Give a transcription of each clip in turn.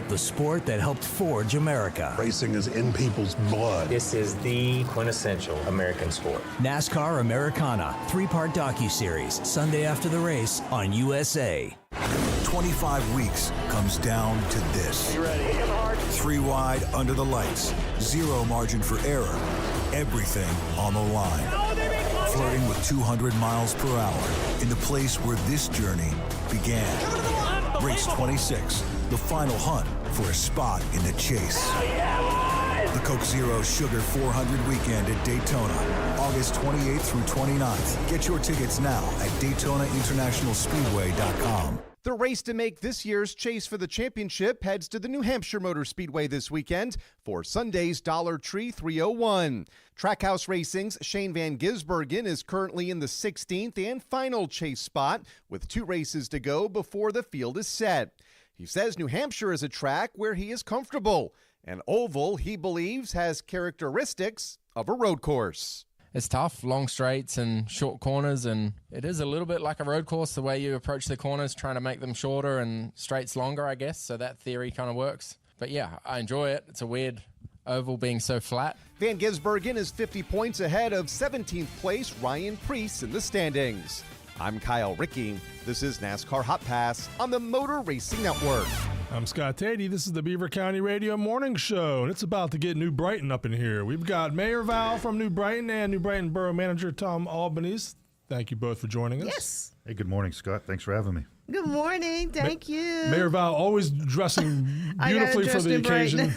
about the sport that helped forge America. Racing is in people's blood. This is the quintessential American sport. NASCAR Americana, 3-part docuseries, Sunday after the race on USA. 25 weeks comes down to this. You ready? 3 wide under the lights, 0 margin for error, everything on the line. Flirting with 200 miles per hour in the place where this journey began. Race 26, the final hunt for a spot in the chase. The Coke Zero Sugar 400 weekend at Daytona, August 28th through 29th. Get your tickets now at DaytonaInternationalSpeedway.com. The race to make this year's chase for the championship heads to the New Hampshire Motor Speedway this weekend for Sunday's Dollar Tree 301. Trackhouse Racing's Shane Van Gisbergen is currently in the 16th and final chase spot with 2 races to go before the field is set. He says New Hampshire is a track where he is comfortable. An oval, he believes, has characteristics of a road course. It's tough, long straights and short corners, and it is a little bit like a road course, the way you approach the corners, trying to make them shorter and straights longer, I guess, so that theory kind of works. But yeah, I enjoy it. It's a weird oval being so flat. Van Gisbergen is 50 points ahead of 17th place Ryan Preece in the standings. I'm Kyle Rickey. This is NASCAR Hot Pass on the Motor Racing Network. I'm Scott Tatey. This is the Beaver County Radio Morning Show, and it's about to get New Brighton up in here. We've got Mayor Val from New Brighton and New Brighton Borough Manager Tom Albanese. Thank you both for joining us. Yes. Hey, good morning, Scott. Thanks for having me. Good morning. Thank you. Mayor Val always dressing beautifully for the occasion.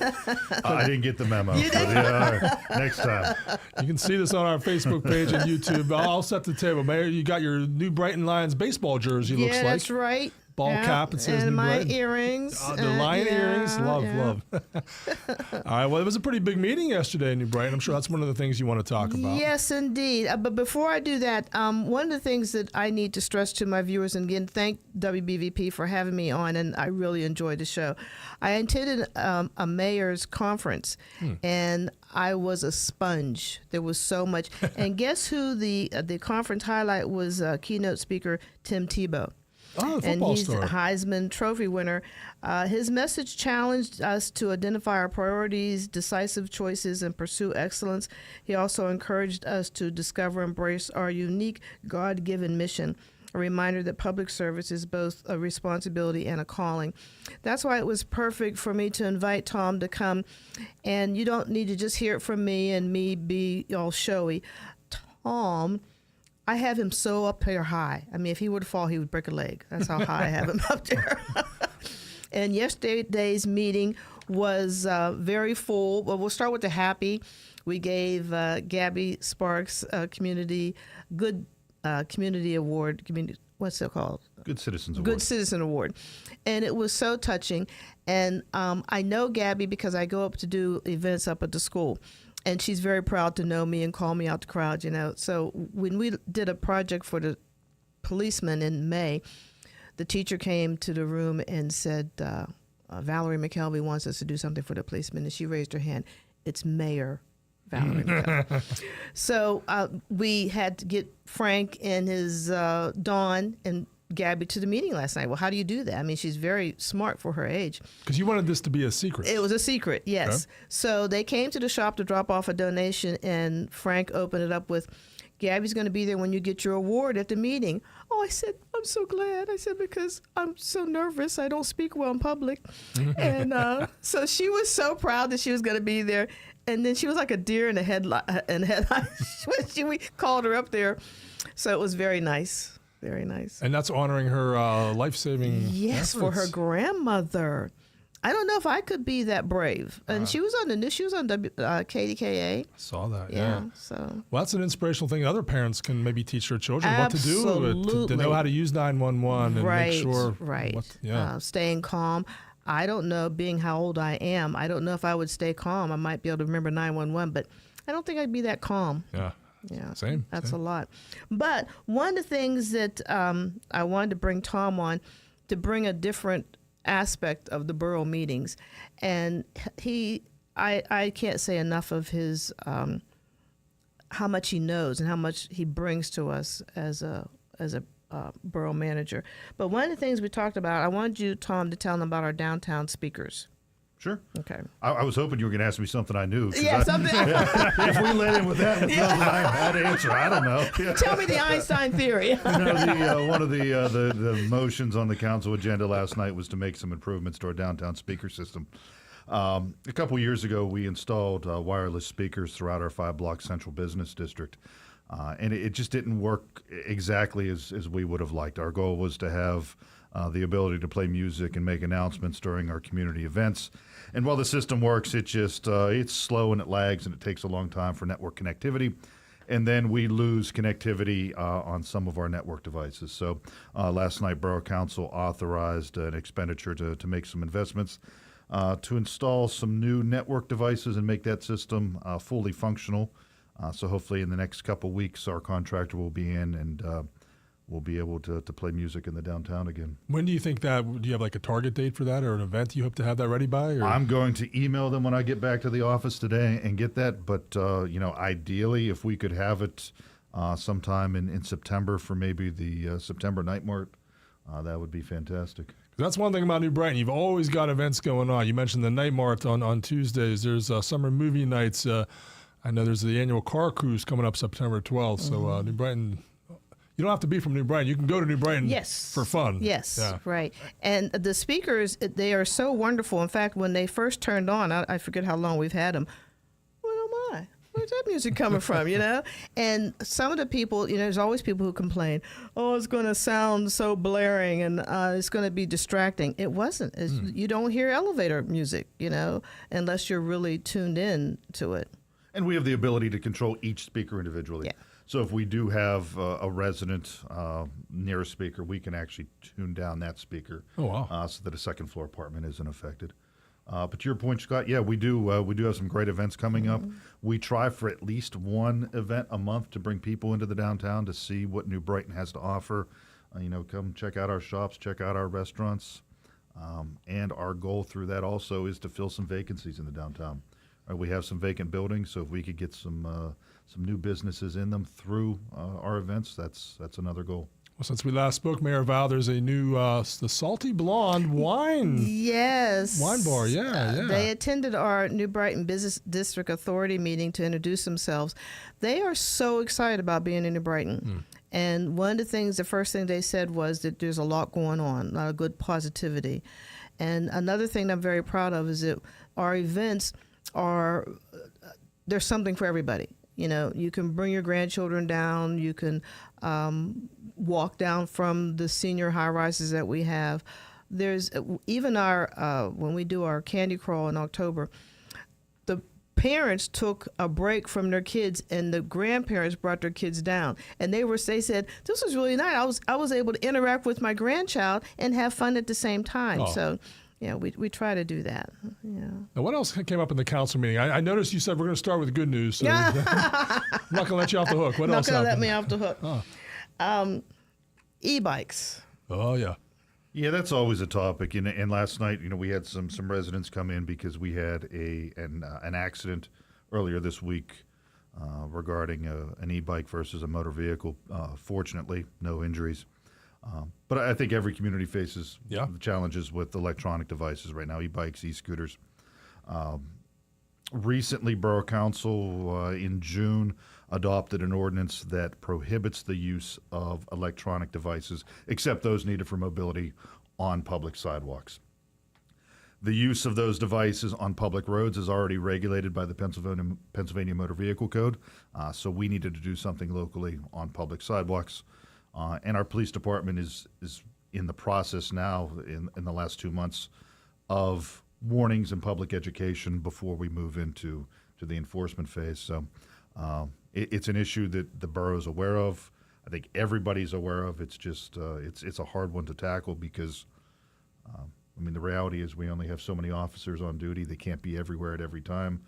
I didn't get the memo. You didn't? Yeah, next time. You can see this on our Facebook page and YouTube. I'll set the table. Mayor, you got your New Brighton Lions baseball jersey, looks like. Yeah, that's right. Ball cap, it says and New my Brighton. Earrings. The lion earrings. Love. All right, well, it was a pretty big meeting yesterday in New Brighton. I'm sure that's one of the things you want to talk about. Yes, indeed. But before I do that, one of the things that I need to stress to my viewers, and again, thank WBVP for having me on, and I really enjoyed the show. I attended a mayor's conference, and I was a sponge. There was so much. And guess who the conference highlight was? Keynote speaker Tim Tebow. Oh, and he's star. a Heisman Trophy winner. His message challenged us to identify our priorities, decisive choices, and pursue excellence. He also encouraged us to discover and embrace our unique God-given mission, a reminder that public service is both a responsibility and a calling. That's why it was perfect for me to invite Tom to come. And you don't need to just hear it from me and me be all showy. Tom, I have him so up there high. I mean, if he were to fall, he would break a leg. That's how high I have him up there. And yesterday's meeting was very full. Well, we'll start with the happy. We gave Gabby Sparks Community Award. What's it called? Good Citizens Award. Good Citizen Award. And it was so touching. And I know Gabby because I go up to do events up at the school. And she's very proud to know me and call me out the crowd, you know. So when we did a project for the policemen in May, the teacher came to the room and said, Valerie McKelvey wants us to do something for the policemen. And she raised her hand. It's Mayor Valerie McKelvey. So we had to get Frank and his Dawn and Gabby to the meeting last night. Well, how do you do that? I mean, she's very smart for her age. Because you wanted this to be a secret. It was a secret, yes. Okay. So they came to the shop to drop off a donation, and Frank opened it up with, Gabby's going to be there when you get your award at the meeting. Oh, I said, I'm so glad. I said, because I'm so nervous. I don't speak well in public. And so she was so proud that she was going to be there. And then she was like a deer in the headlight when we called her up there. So it was very nice. Very nice. And that's honoring her life-saving Yes, efforts. for her grandmother. I don't know if I could be that brave. And she was on the news. She was on KDKA. I saw that, yeah. So. Well, that's an inspirational thing. Other parents can maybe teach their children Absolutely. what to do, to know how to use 911 and right, make sure. Right, staying calm. I don't know, being how old I am, I don't know if I would stay calm. I might be able to remember 911, but I don't think I'd be that calm. Yeah, same. That's a lot. But one of the things that I wanted to bring Tom on, to bring a different aspect of the borough meetings, and I can't say enough of his how much he knows and how much he brings to us as a borough manager. But one of the things we talked about, I wanted you, Tom, to tell them about our downtown speakers. Sure. Okay. I was hoping you were going to ask me something I knew. Yeah, something. If we let in with that, I'd answer. I don't know. Tell me the Einstein theory. One of the motions on the council agenda last night was to make some improvements to our downtown speaker system. A couple years ago, we installed wireless speakers throughout our 5-block central business district. And it just didn't work exactly as we would have liked. Our goal was to have the ability to play music and make announcements during our community events. And while the system works, it's slow and it lags and it takes a long time for network connectivity. And then we lose connectivity on some of our network devices. So last night, Borough Council authorized an expenditure to make some investments to install some new network devices and make that system fully functional. So hopefully in the next couple weeks, our contractor will be in and we'll be able to play music in the downtown again. When do you think that, do you have like a target date for that or an event you hope to have that ready by? Or? I'm going to email them when I get back to the office today and get that. But, ideally, if we could have it sometime in September for maybe the September night mart, that would be fantastic. That's one thing about New Brighton. You've always got events going on. You mentioned the night mart on Tuesdays. There's summer movie nights. I know there's the annual car cruise coming up September 12th. So New Brighton, you don't have to be from New Brighton. You can go to New Brighton for fun. Yes, yeah. Right. And the speakers, they are so wonderful. In fact, when they first turned on, I forget how long we've had them. Oh my, where's that music coming from, And some of the people, there's always people who complain, oh, it's going to sound so blaring and it's going to be distracting. It wasn't. You don't hear elevator music, unless you're really tuned in to it. And we have the ability to control each speaker individually. Yeah. So if we do have a resident near a speaker, we can actually tune down that speaker. Oh, wow. So that a second floor apartment isn't affected. But to your point, Scott, yeah, we do have some great events coming up. We try for at least one event a month to bring people into the downtown to see what New Brighton has to offer. Come check out our shops, check out our restaurants. And our goal through that also is to fill some vacancies in the downtown. We have some vacant buildings, so if we could get some new businesses in them through our events, that's another goal. Well, since we last spoke, Mayor Val, there's a new the Salty Blonde wine. Yes. Wine bar, yeah. They attended our New Brighton Business District Authority meeting to introduce themselves. They are so excited about being in New Brighton. And one of the things, the first thing they said was that there's a lot going on, a lot of good positivity. And another thing I'm very proud of is that our events there's something for everybody. You can bring your grandchildren down. You can walk down from the senior high rises that we have. There's even when we do our candy crawl in October, the parents took a break from their kids and the grandparents brought their kids down. And they said, this was really nice. I was able to interact with my grandchild and have fun at the same time. Oh. So we try to do that. Yeah. Now, what else came up in the council meeting? I noticed you said we're going to start with good news. So I'm not going to let you off the hook. What else happened? Not going to let me off the hook. Oh. E-bikes. Oh, yeah. Yeah, that's always a topic. And last night, we had some residents come in because we had an accident earlier this week regarding an e-bike versus a motor vehicle. Fortunately, no injuries. But I think every community faces the challenges with electronic devices right now, e-bikes, e-scooters. Recently, Borough Council in June adopted an ordinance that prohibits the use of electronic devices, except those needed for mobility, on public sidewalks. The use of those devices on public roads is already regulated by the Pennsylvania Motor Vehicle Code, so we needed to do something locally on public sidewalks. And our police department is in the process now, in the last 2 months, of warnings and public education before we move into the enforcement phase. So it's an issue that the borough is aware of. I think everybody's aware of. It's just it's a hard one to tackle because, the reality is we only have so many officers on duty. They can't be everywhere at every time,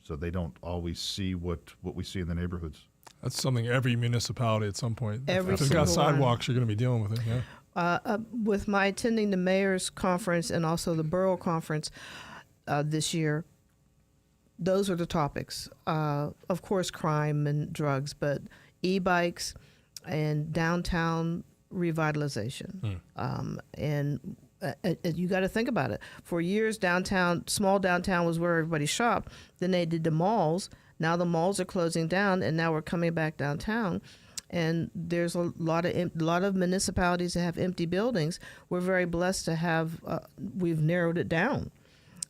so they don't always see what we see in the neighborhoods. That's something every municipality at some point. If they've got sidewalks, you're going to be dealing with it. Yeah. With my attending the mayor's conference and also the borough conference this year, those are the topics. Of course, crime and drugs, but e-bikes, and downtown revitalization. And you got to think about it. For years, small downtown was where everybody shopped. Then they did the malls. Now the malls are closing down, and now we're coming back downtown. And there's a lot of municipalities that have empty buildings. We're very blessed to have. We've narrowed it down.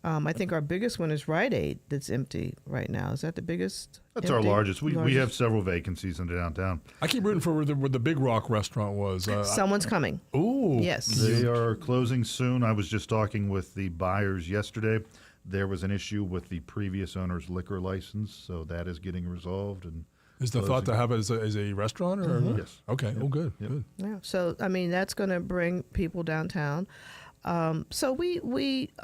I think our biggest one is Rite Aid that's empty right now. Is that the biggest? That's our largest. We have several vacancies in the downtown. I keep rooting for where the Big Rock restaurant was. Someone's coming. Ooh. Yes. They are closing soon. I was just talking with the buyers yesterday. There was an issue with the previous owner's liquor license, so that is getting resolved. And is the thought to have it as a restaurant? Or Yes. Okay. Yep. Oh, good. Yep. Good. Yeah. So I mean, that's going to bring people downtown. So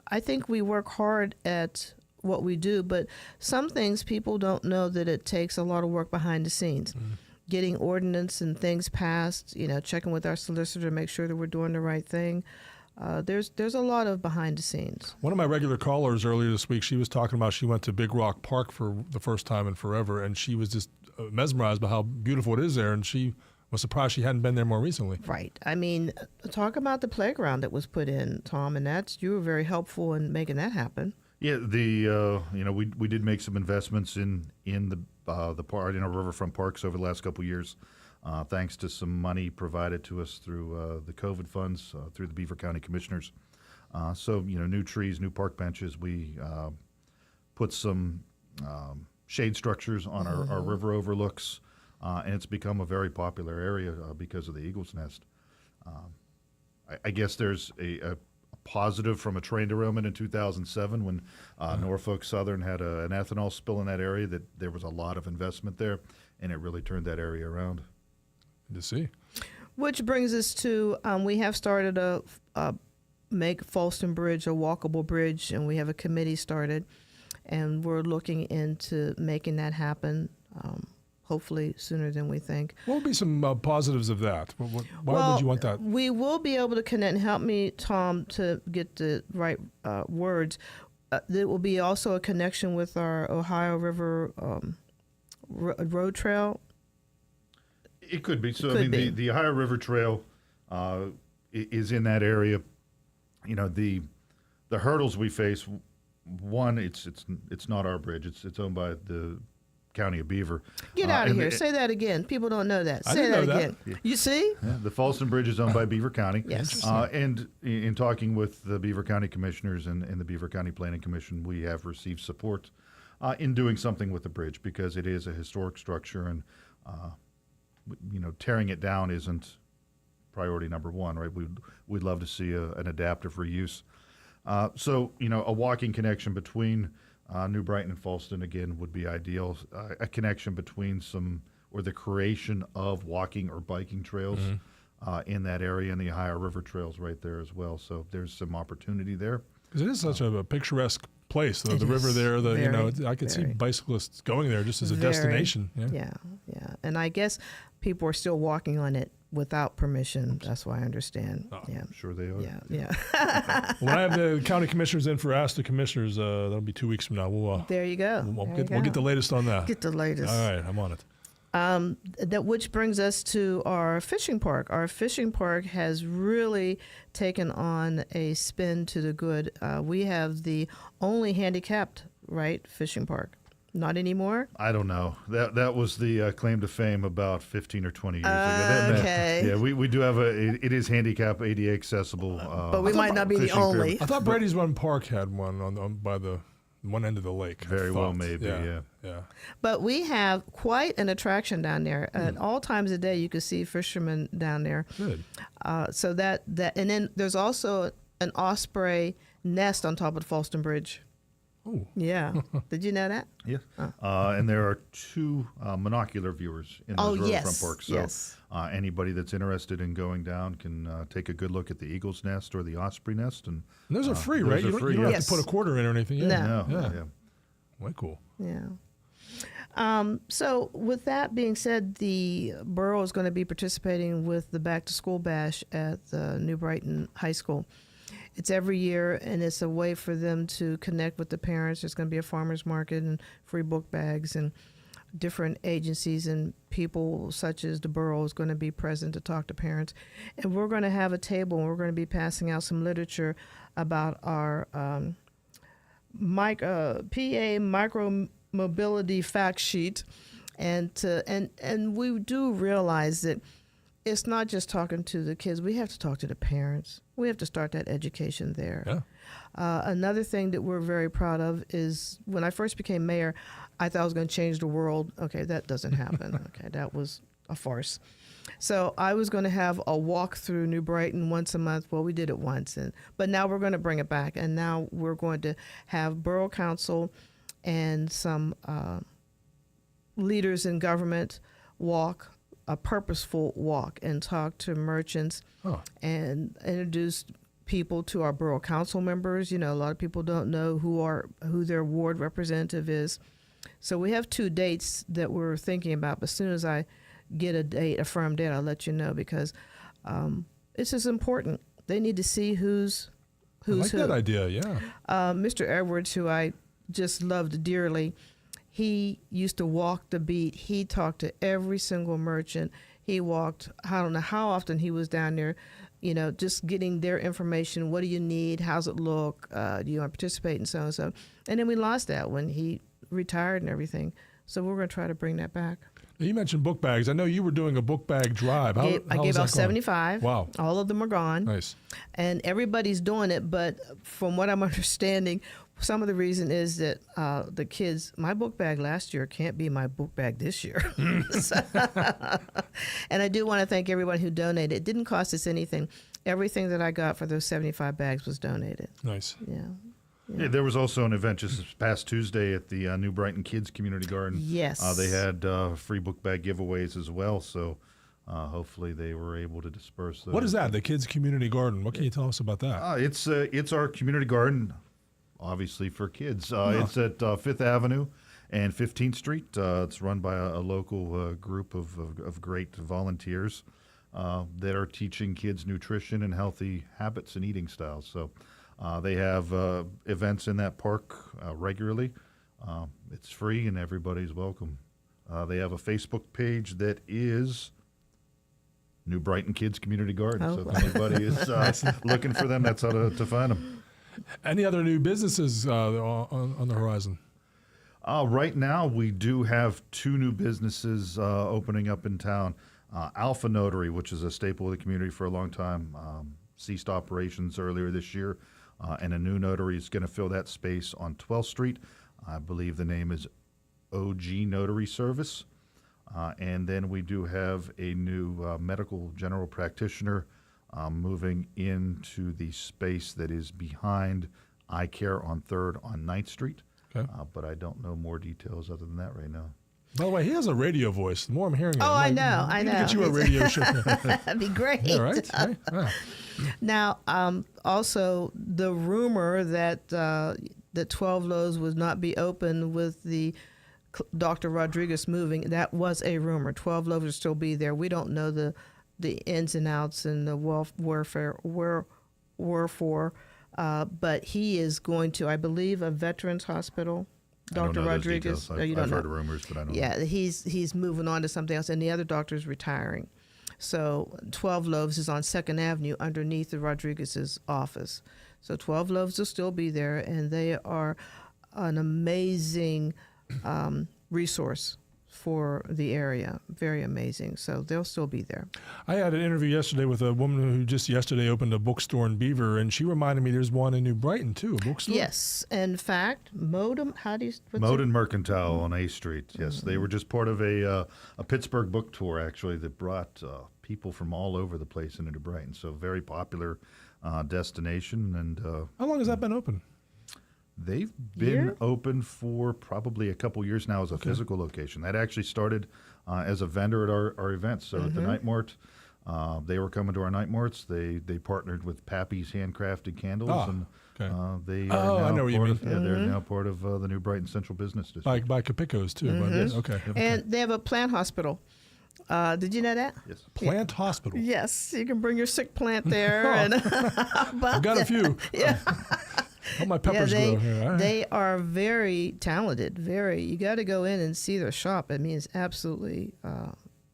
I think we work hard at what we do, but some things people don't know that it takes a lot of work behind the scenes. Getting ordinance and things passed, checking with our solicitor to make sure that we're doing the right thing. There's a lot of behind the scenes. One of my regular callers earlier this week, she was talking about she went to Big Rock Park for the first time in forever, and she was just mesmerized by how beautiful it is there, and she was surprised she hadn't been there more recently. Right. I mean, talk about the playground that was put in, Tom, and you were very helpful in making that happen. Yeah, we did make some investments in the part in our riverfront parks over the last couple of years, thanks to some money provided to us through the COVID funds through the Beaver County Commissioners. So new trees, new park benches. We put some shade structures on our river overlooks, and it's become a very popular area because of the Eagle's Nest. I guess there's a positive from a train derailment in 2007 when Norfolk Southern had an ethanol spill in that area, that there was a lot of investment there, and it really turned that area around. Good to see. Which brings us to, we have started make Falston Bridge a walkable bridge, and we have a committee started, and we're looking into making that happen, hopefully sooner than we think. What would be some positives of that? Why would you want that? We will be able to connect, and help me, Tom, to get the right words. There will be also a connection with our Ohio River road trail. It could be. So, the Ohio River Trail is in that area. The hurdles we face, one, it's not our bridge. It's owned by the County of Beaver. Get out of here. Say that again. People don't know that. Say that again. You see? Yeah, the Falston Bridge is owned by Beaver County. Yes. And in talking with the Beaver County Commissioners and the Beaver County Planning Commission, we have received support in doing something with the bridge, because it is a historic structure, and tearing it down isn't priority number one, right? We'd love to see an adaptive reuse. So a walking connection between New Brighton and Falston, again, would be ideal. A connection between the creation of walking or biking trails in that area, and the Ohio River trails right there as well. So there's some opportunity there. Because it is such a picturesque place. The river there, I could see bicyclists going there just as a destination. Yeah. And I guess people are still walking on it without permission. That's what I understand. I'm sure they are. Yeah. When I have the county commissioners in for Ask the Commissioners, that'll be 2 weeks from now. There you go. We'll get the latest on that. Get the latest. All right, I'm on it. Which brings us to our fishing park. Our fishing park has really taken on a spin to the good. We have the only handicapped, fishing park. Not anymore? I don't know. That was the claim to fame about 15 or 20 years ago. Okay. Yeah, we do have it is handicap ADA accessible. But we might not be the only. I thought Brady's Run Park had one on by the one end of the lake. Very well, maybe, yeah. But we have quite an attraction down there. At all times of day, you can see fishermen down there. Good. So that, and then there's also an osprey nest on top of the Falston Bridge. Oh. Yeah. Did you know that? Yes. And there are 2 monocular viewers in those riverfront parks. So anybody that's interested in going down can take a good look at the Eagle's Nest or the Osprey Nest. And those are free, right? You don't have to put a quarter in or anything. No. Yeah. Way cool. Yeah. So with that being said, the borough is going to be participating with the Back to School Bash at the New Brighton High School. It's every year, and it's a way for them to connect with the parents. There's going to be a farmer's market and free book bags. And different agencies and people such as the borough is going to be present to talk to parents. And we're going to have a table and we're going to be passing out some literature about our PA micro mobility fact sheet. And we do realize that it's not just talking to the kids. We have to talk to the parents. We have to start that education there. Yeah. Another thing that we're very proud of is when I first became mayor, I thought I was going to change the world. Okay, that doesn't happen. Okay, that was a farce. So I was going to have a walk through New Brighton once a month. Well, we did it once, but now we're going to bring it back. And now we're going to have Borough Council and some leaders in government walk, a purposeful walk, and talk to merchants and introduce people to our Borough Council members. You know, a lot of people don't know who their ward representative is. So we have 2 dates that we're thinking about. But as soon as I get a firm date, I'll let you know, because it's just important. They need to see who's I like who. that idea, yeah. Mr. Edwards, who I just loved dearly, he used to walk the beat. He talked to every single merchant. He walked, I don't know how often he was down there, you know, just getting their information. What do you need? How's it look? Do you want to participate? And so and so. And then we lost that when he retired and everything. So we're going to try to bring that back. Now, you mentioned book bags. I know you were doing a book bag drive. I How gave is out that going? 75. Wow. All of them are gone. Nice. And everybody's doing it. But from what I'm understanding, some of the reason is that the kids, my book bag last year can't be my book bag this year. And I do want to thank everyone who donated. It didn't cost us anything. Everything that I got for those 75 bags was donated. Nice. Yeah. Yeah, there was also an event just this past Tuesday at the New Brighton Kids Community Garden. Yes. They had free book bag giveaways as well, so hopefully they were able to disperse those. What is that, the Kids Community Garden? What can you tell us about that? It's our community garden, obviously for kids. It's at 5th Avenue and 15th Street. It's run by a local group of great volunteers that are teaching kids nutrition and healthy habits and eating styles. So they have events in that park regularly. It's free and everybody's welcome. They have a Facebook page that is New Brighton Kids Community Garden. Oh. So if anybody is looking for them, that's how to find them. Any other new businesses on the horizon? Right now, we do have 2 new businesses opening up in town. Alpha Notary, which is a staple of the community for a long time, ceased operations earlier this year, and a new notary is going to fill that space on 12th Street. I believe the name is OG Notary Service. And then we do have a new medical general practitioner moving into the space that is behind Eye Care on 3rd on 9th Street. Okay. But I don't know more details other than that right now. By the way, he has a radio voice. The more I'm hearing it, Oh, I'm I know. Get you a radio show. That'd be great. Yeah, right? Yeah. Now, also the rumor that that 12 Loaves would not be open with the Dr. Rodriguez moving, that was a rumor. 12 Loaves will still be there. We don't know the ins and outs and the wherefore, but he is going to, I believe, a veterans hospital. Dr. Rodriguez. I've heard rumors, but I don't know. Yeah, he's moving on to something else, and the other doctor is retiring. So 12 Loaves is on 2nd Avenue underneath the Rodriguez's office. So 12 Loaves will still be there, and they are an amazing resource for the area. Very amazing. So they'll still be there. I had an interview yesterday with a woman who just yesterday opened a bookstore in Beaver, and she reminded me there's one in New Brighton, too, a bookstore. Yes. In fact, Modem, Modem Mercantile on A Street. Yes, they were just part of a Pittsburgh book tour, actually, that brought people from all over the place into New Brighton. So very popular destination. And how long has that been open? They've been open for probably a couple years now as a physical location. That actually started as a vendor at our events. So at the Night Mart, they were coming to our Night Marts. They partnered with Pappy's Handcrafted Candles, and they are I know what you mean. they're now part of the New Brighton Central Business District. By Capico's, too. Yes. Okay. And they have a plant hospital. Did you know that? Yes. Plant hospital. Yes, you can bring your sick plant there. And I've got a few. Yeah. Oh, my peppers grow here. All right. They are very talented. Very. You got to go in and see their shop. I mean, it's absolutely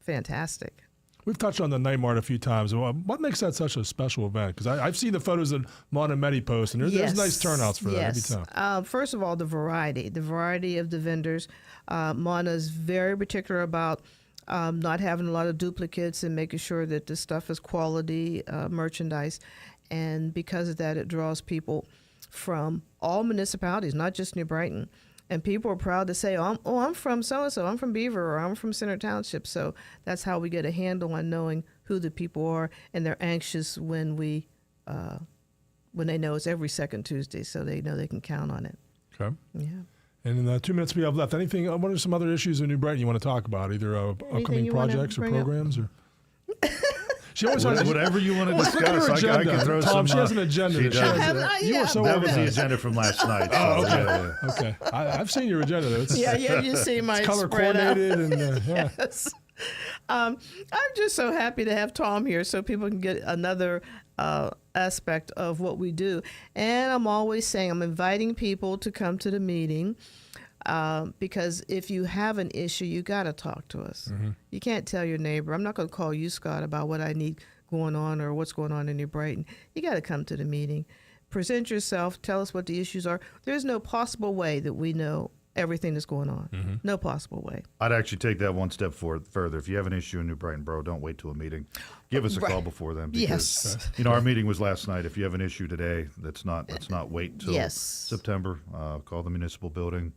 fantastic. We've touched on the Night Mart a few times. What makes that such a special event? Because I've seen the photos that Mon and Medi post, and there's nice turnouts for that every time. First of all, the variety of the vendors. Mona's very particular about not having a lot of duplicates and making sure that the stuff is quality merchandise. And because of that, it draws people from all municipalities, not just New Brighton. And people are proud to say, I'm from so-and-so, I'm from Beaver, or I'm from Center Township. So that's how we get a handle on knowing who the people are, and they're anxious when they know it's every second Tuesday, so they know they can count on it. Okay. Yeah. And in the 2 minutes we have left, anything? What are some other issues in New Brighton you want to talk about, either upcoming projects or programs? Or she always has whatever you want to Look at discuss. her I agenda. can throw Tom, some. she has an agenda. She does. You were so That was the organized. agenda from last night. Oh, so, okay. yeah. Okay. I've seen your agenda. It's, You see my it's color spread out. coordinated and yeah. Yes. I'm just so happy to have Tom here so people can get another aspect of what we do. And I'm always saying I'm inviting people to come to the meeting because if you have an issue, you got to talk to us. Mm-hmm. You can't tell your neighbor. I'm not going to call you, Scott, about what I need going on or what's going on in New Brighton. You got to come to the meeting. Present yourself. Tell us what the issues are. There's no possible way that we know everything that's going on. Mm-hmm. No possible way. I'd actually take that one step further. If you have an issue in New Brighton Borough, don't wait till a meeting. Give us a call before then. Because, yes. Our meeting was last night. If you have an issue today, let's not wait till September. Call the municipal building.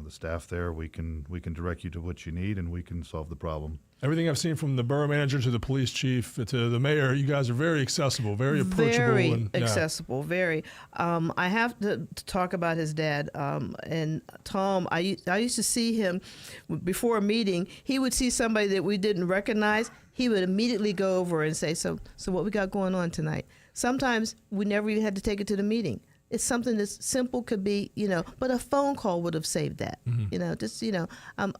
The staff there, we can direct you to what you need, and we can solve the problem. Everything I've seen from the borough manager to the police chief to the mayor, you guys are very accessible, very approachable. Very accessible, very. I have to talk about his dad. And Tom, I used to see him before a meeting. He would see somebody that we didn't recognize. He would immediately go over and say, so what we got going on tonight? Sometimes we never even had to take it to the meeting. It's something that's simple, could be, but a phone call would have saved that. Mm-hmm.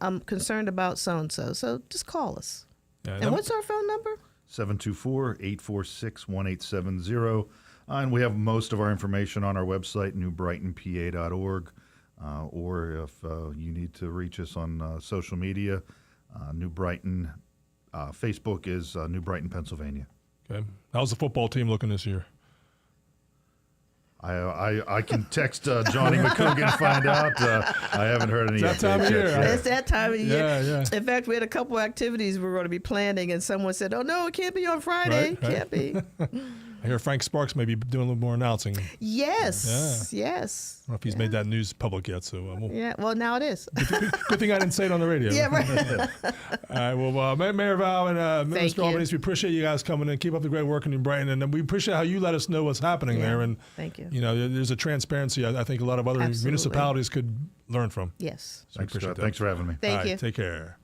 I'm concerned about so-and-so, so just call us. Yeah, and what's our phone number? 724-846-1870. And we have most of our information on our website, newbrightonpa.org. Or if you need to reach us on social media, New Brighton, Facebook is New Brighton, Pennsylvania. Okay. How's the football team looking this year? I can text Johnny McCougan and find out. I haven't heard any. It's that time of year. It's that time of year. Yeah. In fact, we had a couple activities we were going to be planning, and someone said, "Oh no, it can't be on Friday. Right. Can't be." I hear Frank Sparks may be doing a little more announcing. Yes. I don't know if he's made that news public yet. So well, now it is. Good thing I didn't say it on the radio. Yeah, right. All right. Well, Mayor Val and Mr. Albanese, we appreciate you guys coming in. Keep up the great work in New Brighton, and we appreciate how you let us know what's happening there. And thank you. There's a transparency I think a lot of other municipalities could learn from. Yes. So Thanks for having me. Thank you. Take care.